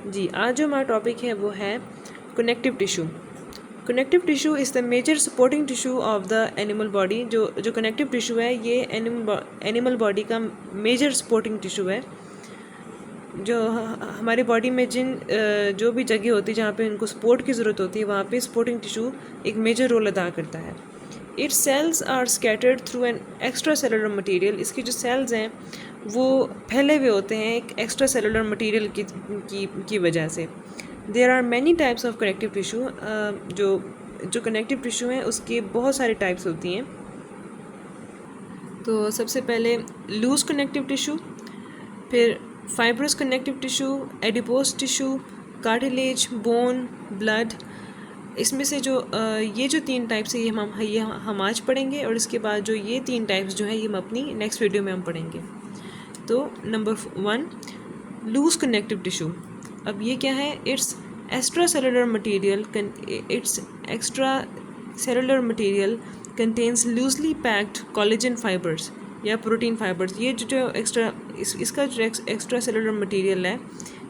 जी, आज जो हमारा टॉपिक है वो है connective tissue. Connective tissue is the major supporting tissue of the animal body. जो कनेक्टिव टिश्यू है ये एनिमल बॉडी का मेजर सपोर्टिंग टिश्यू है। जो हमारी बॉडी में जो भी जगह होती है जहाँ पे उनको सपोर्ट की ज़रूरत होती है वहाँ पे सपोर्टिंग टिश्यू एक मेजर रोल अदा करता है। Its cells are scattered through an extracellular material. इसकी जो सेल्स हैं वो फैले हुए होते हैं एक एक्स्ट्रा सेलुलर मटीरियल की वजह से। There are many types of connective tissue. जो कनेक्टिव टिश्यू हैं उसके बहुत सारे टाइप्स होती हैं। तो सबसे पहले लूज कनेक्टिव टिश्यू, फिर fibrous connective tissue, adipose tissue, cartilage, bone, blood. इसमें से ये जो 3 टाइप्स है ये हम आज पढ़ेंगे, और इसके बाद जो ये 3 टाइप्स जो हैं ये हम अपनी नेक्स्ट वीडियो में हम पढ़ेंगे। तो नंबर 1 लूज कनेक्टिव टिश्यू। अब ये क्या है? It's extra cellular material contains loosely packed collagen fibres या प्रोटीन फाइबर्स। ये इसका जो एक्स्ट्रा सेलुलर मटीरियल है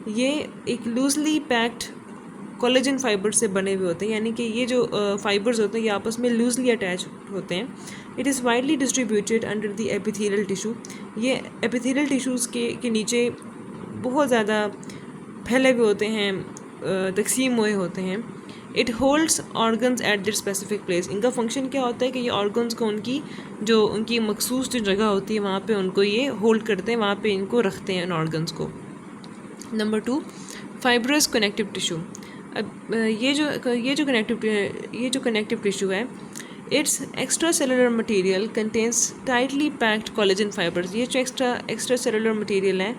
ये एक लूजली पैक्ड कोलेजन फाइबर से बने हुए होते हैं, यानी कि ये जो फाइबर्स होते हैं ये आपस में लूजली अटैच होते हैं। It is widely distributed under the epithelial tissue. ये एपिथेलियल टिश्यूज़ के नीचे बहुत ज़्यादा फैले हुए होते हैं, तकसीम हुए होते हैं। It holds organs eight there specific place. इनका फंक्शन क्या होता है कि ये ऑर्गन्स को उनकी मखसूस जो जगह होती है वहाँ पे उनको ये होल्ड करते हैं, वहाँ पे इनको रखते हैं इन ऑर्गन्स को। Number 2 fibrous connective tissue. अब ये जो कनेक्टिव टिश्यू है it's extra cellular material contains tightly packed collagen fibres. ये जो एक्स्ट्रा सेलुलर मटीरियल है,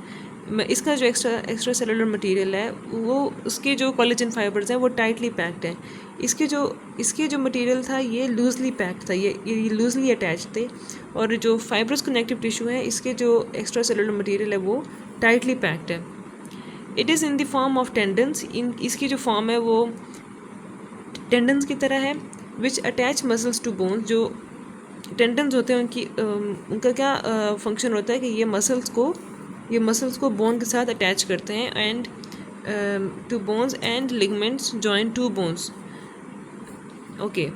इसका जो एक्स्ट्रा सेलुलर मटीरियल है वो उसके जो कोलेजन फाइबर्स हैं वो टाइटली पैक्ड है। इसके जो मटीरियल था ये लूजली पैक्ड था, ये लूजली अटैच थे। और जो फाइब्रस कनेक्टिव टिश्यू है इसके जो एक्स्ट्रा सेलुलर मटीरियल है वो टाइटली पैक्ड है। It is in the form of tendons. इसकी जो फॉर्म है वो टेंडन्स की तरह है। विच अटैच मसल्स टू बोन्स। जो टेंडन्स होते हैं उनका क्या फंक्शन होता है कि ये मसल्स को बोन के साथ अटैच करते हैं। And to bones and ligaments join to bones. Okay,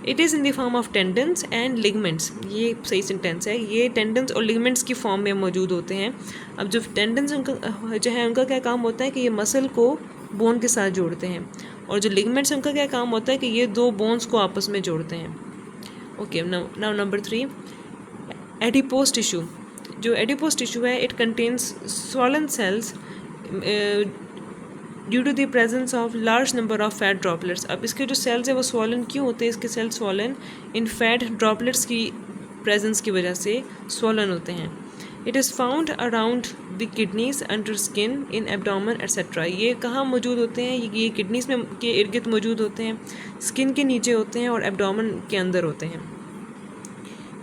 it is in the form of tendons and ligaments. ये सही सेंटेंस है। ये टेंडन्स और लिगमेंट्स की फॉर्म में मौजूद होते हैं। अब जो टेंडन्स उनका क्या काम होता है कि ये मसल को बोन के साथ जोड़ते हैं, और जो लिगमेंट्स उनका क्या काम होता है कि ये 2 बोन्स को आपस में जोड़ते हैं। Okay, now number 3 adipose tissue. जो एडिपोज टिश्यू है it contains swollen cells due to the presence of large number of fat droplets. अब इसके जो सेल्स है वो स्वॉलन क्यों होते हैं? इसके सेल्स स्वॉलन इन फैट ड्रॉपलेट्स की प्रेजेंस की वजह से स्वॉलन होते हैं। It is found around the kidneys, under skin, in abdomen etcetera. ये कहाँ मौजूद होते हैं? ये किडनीज में के इर्द गिर्द मौजूद होते हैं, स्किन के नीचे होते हैं और एब्डोमेन के अंदर होते हैं।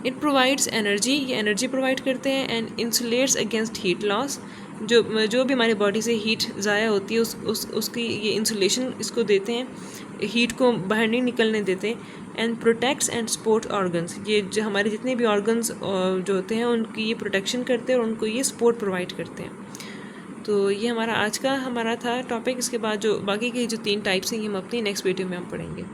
It provides energy. ये एनर्जी प्रोवाइड करते हैं। And insulates against heat loss. जो भी हमारी बॉडी से हीट ज़ाया होती है उसकी ये इंसुलेशन इसको देते हैं, हीट को बाहर नहीं निकलने देते। And protects and support organs. ये जो हमारे जितने भी ऑर्गन्स जो होते हैं उनकी ये प्रोटेक्शन करते हैं और उनको ये सपोर्ट प्रोवाइड करते हैं। तो ये आज का हमारा था टॉपिक। इसके बाद जो बाकी की जो 3 टाइप्स हैं ये हम अपनी नेक्स्ट वीडियो में हम पढ़ेंगे।